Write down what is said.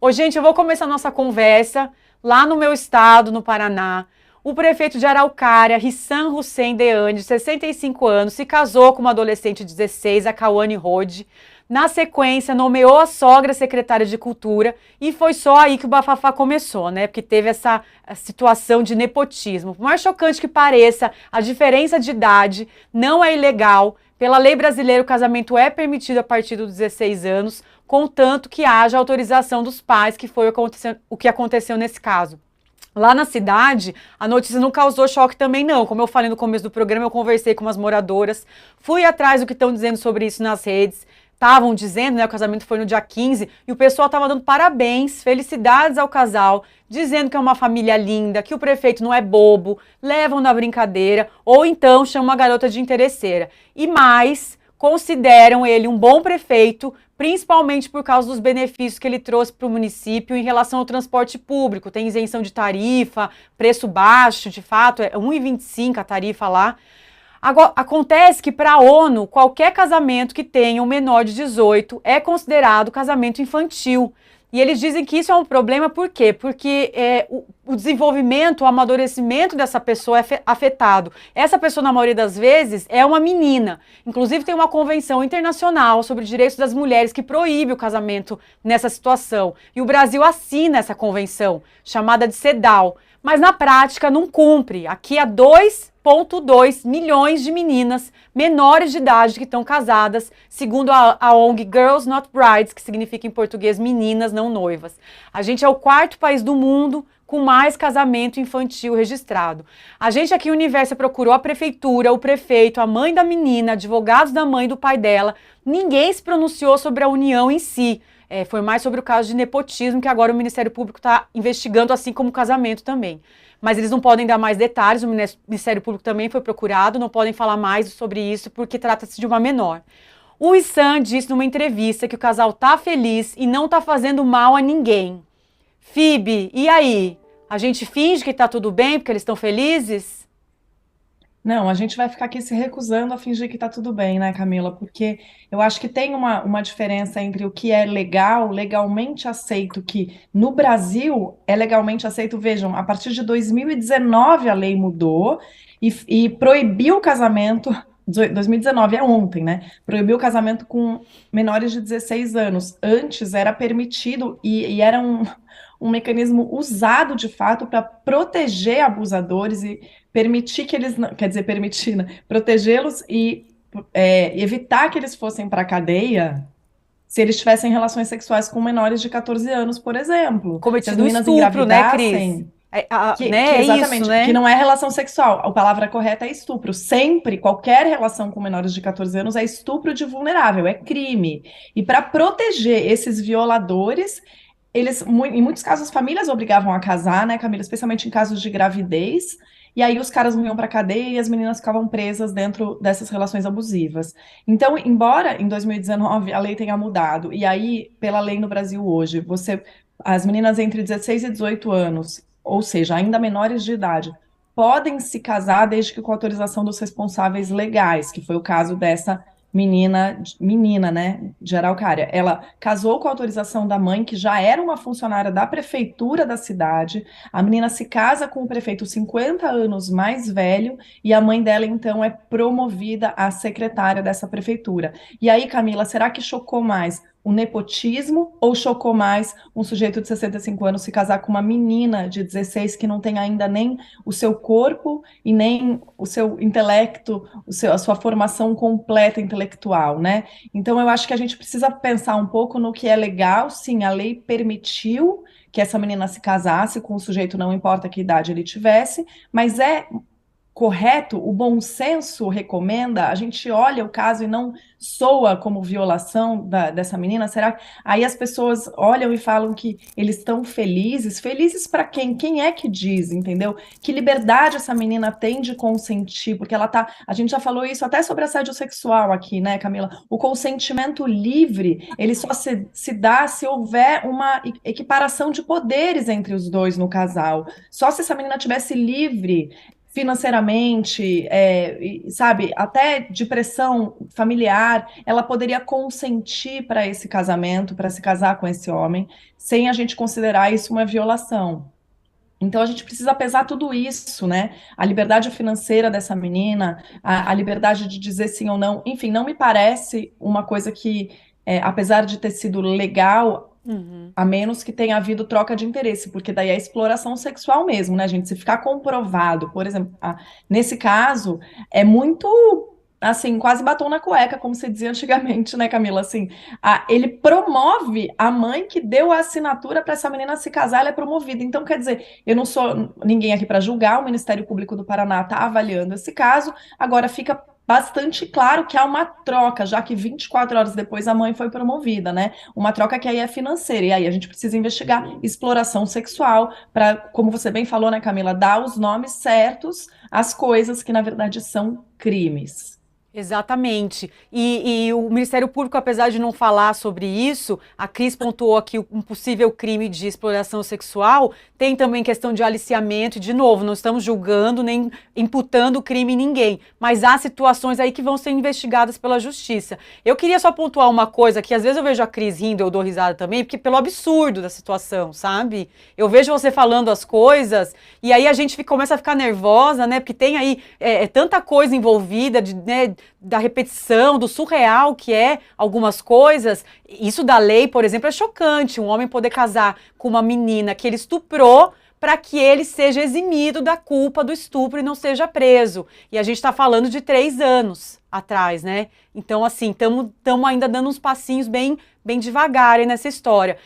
Ô, gente, eu vou começar a nossa conversa lá no meu estado, no Paraná. O prefeito de Araucária, Rissam Hussein Deane, de 65 anos, se casou com uma adolescente de 16, a Cauane Rode. Na sequência, nomeou a sogra secretária de Cultura e foi só aí que o bafafá começou, né? Porque teve essa situação de nepotismo. Por mais chocante que pareça, a diferença de idade não é ilegal. Pela lei brasileira, o casamento é permitido a partir dos 16 anos, contanto que haja autorização dos pais, que foi o que aconteceu nesse caso. Lá na cidade, a notícia não causou choque também não. Como eu falei no começo do programa, eu conversei com umas moradoras, fui atrás do que estão dizendo sobre isso nas redes. Estavam dizendo, né, o casamento foi no dia 15, e o pessoal estava dando parabéns, felicidades ao casal, dizendo que é uma família linda, que o prefeito não é bobo, levam na brincadeira, ou então chamam a garota de interesseira. E mais, consideram ele um bom prefeito, principalmente por causa dos benefícios que ele trouxe para o município em relação ao transporte público. Tem isenção de tarifa, preço baixo, de fato, é 1,25 a tarifa lá. Agora, acontece que para a ONU, qualquer casamento que tenha um menor de 18 é considerado casamento infantil. E eles dizem que isso é um problema, por quê? Porque o desenvolvimento, o amadurecimento dessa pessoa é afetado. Essa pessoa, na maioria das vezes, é uma menina. Inclusive, tem uma convenção internacional sobre direitos das mulheres que proíbe o casamento nessa situação. E o Brasil assina essa convenção, chamada de CEDAW. Mas, na prática, não cumpre. Aqui há 2,2 milhões de meninas menores de idade que estão casadas, segundo a ONG Girls Not Brides, que significa em português meninas não noivas. A gente é o quarto país do mundo com mais casamento infantil registrado. A gente aqui em Universo procurou a prefeitura, o prefeito, a mãe da menina, advogados da mãe e do pai dela. Ninguém se pronunciou sobre a união em si. Foi mais sobre o caso de nepotismo, que agora o Ministério Público está investigando, assim como o casamento também. Mas eles não podem dar mais detalhes, o Ministério Público também foi procurado, não podem falar mais sobre isso, porque trata-se de uma menor. O Rissam disse numa entrevista que o casal tá feliz e não tá fazendo mal a ninguém. Phoebe, e aí? A gente finge que tá tudo bem porque eles estão felizes? Não, a gente vai ficar aqui se recusando a fingir que tá tudo bem, né, Camila? Porque eu acho que tem uma diferença entre o que é legal, legalmente aceito, que no Brasil é legalmente aceito. Vejam, a partir de 2019 a lei mudou e proibiu o casamento. 2019 é ontem, né? Proibiu o casamento com menores de 16 anos. Antes era permitido e era um mecanismo usado de fato para proteger abusadores e permitir que eles, quer dizer, permitir, né? Protegê-los e evitar que eles fossem para a cadeia se eles tivessem relações sexuais com menores de 14 anos, por exemplo. Se as Cometido um meninas estupro, né, Cris? engravidassem, que É isso, exatamente, que né? não é relação sexual, a palavra correta é estupro. Sempre, qualquer relação com menores de 14 anos é estupro de vulnerável, é crime. E para proteger esses violadores, eles, em muitos casos, as famílias obrigavam a casar, né, Camila? Especialmente em casos de gravidez. E aí os caras não iam para cadeia e as meninas ficavam presas dentro dessas relações abusivas. Então, embora em 2019 a lei tenha mudado, e aí, pela lei no Brasil hoje, as meninas entre 16 e 18 anos, ou seja, ainda menores de idade, podem se casar desde que com autorização dos responsáveis legais, que foi o caso dessa menina, né, de Araucária. Ela casou com a autorização da mãe, que já era uma funcionária da prefeitura da cidade. A menina se casa com o prefeito 50 anos mais velho e a mãe dela então é promovida a secretária dessa prefeitura. E aí, Camila, será que chocou mais o nepotismo ou chocou mais um sujeito de 65 anos se casar com uma menina de 16 que não tem ainda nem o seu corpo e nem o seu intelecto, a sua formação completa intelectual, né? Então eu acho que a gente precisa pensar um pouco no que é legal. Sim, a lei permitiu que essa menina se casasse com o sujeito, não importa que idade ele tivesse, mas é correto, o bom senso recomenda, a gente olha o caso e não soa como violação dessa menina, será que aí as pessoas olham e falam que eles estão felizes? Felizes para quem? Quem é que diz, entendeu? Que liberdade essa menina tem de consentir, porque ela tá, a gente já falou isso até sobre assédio sexual aqui, né, Camila? O consentimento livre, ele só se dá se houver uma equiparação de poderes entre os dois no casal. Só se essa menina tivesse livre financeiramente, sabe, até de pressão familiar, ela poderia consentir para esse casamento, para se casar com esse homem, sem a gente considerar isso uma violação. Então a gente precisa pesar tudo isso, né? A liberdade financeira dessa menina, a liberdade de dizer sim ou não, enfim, não me parece uma coisa que, apesar de ter sido legal, Uhum. a menos que tenha havido troca de interesse, porque daí é exploração sexual mesmo, né, gente? Se ficar comprovado, por exemplo, nesse caso, é muito, assim, quase batom na cueca, como se dizia antigamente, né, Camila? Assim, ele promove a mãe que deu a assinatura para essa menina se casar, ela é promovida. Então, quer dizer, eu não sou ninguém aqui para julgar, o Ministério Público do Paraná está avaliando esse caso, agora fica bastante claro que há uma troca, já que 24 horas depois a mãe foi promovida, né? Uma troca que aí é financeira, e aí a gente precisa investigar exploração sexual, para, como você bem falou, né, Camila, dar os nomes certos às coisas que, na verdade, são crimes. Exatamente. E o Ministério Público, apesar de não falar sobre isso, a Cris pontuou aqui um possível crime de exploração sexual, tem também questão de aliciamento, e de novo, não estamos julgando nem imputando crime em ninguém, mas há situações aí que vão ser investigadas pela justiça. Eu queria só pontuar uma coisa, que às vezes eu vejo a Cris rindo, eu dou risada também, porque pelo absurdo da situação, sabe? Eu vejo você falando as coisas, e aí a gente começa a ficar nervosa, né? Porque tem aí tanta coisa envolvida, né, da repetição, do surreal que é algumas coisas. Isso da lei, por exemplo, é chocante. Um homem poder casar com uma menina que ele estuprou para que ele seja eximido da culpa do estupro e não seja preso. E a gente está falando de 3 anos atrás, né? Então, assim, estamos ainda dando uns passinhos bem devagar aí nessa história.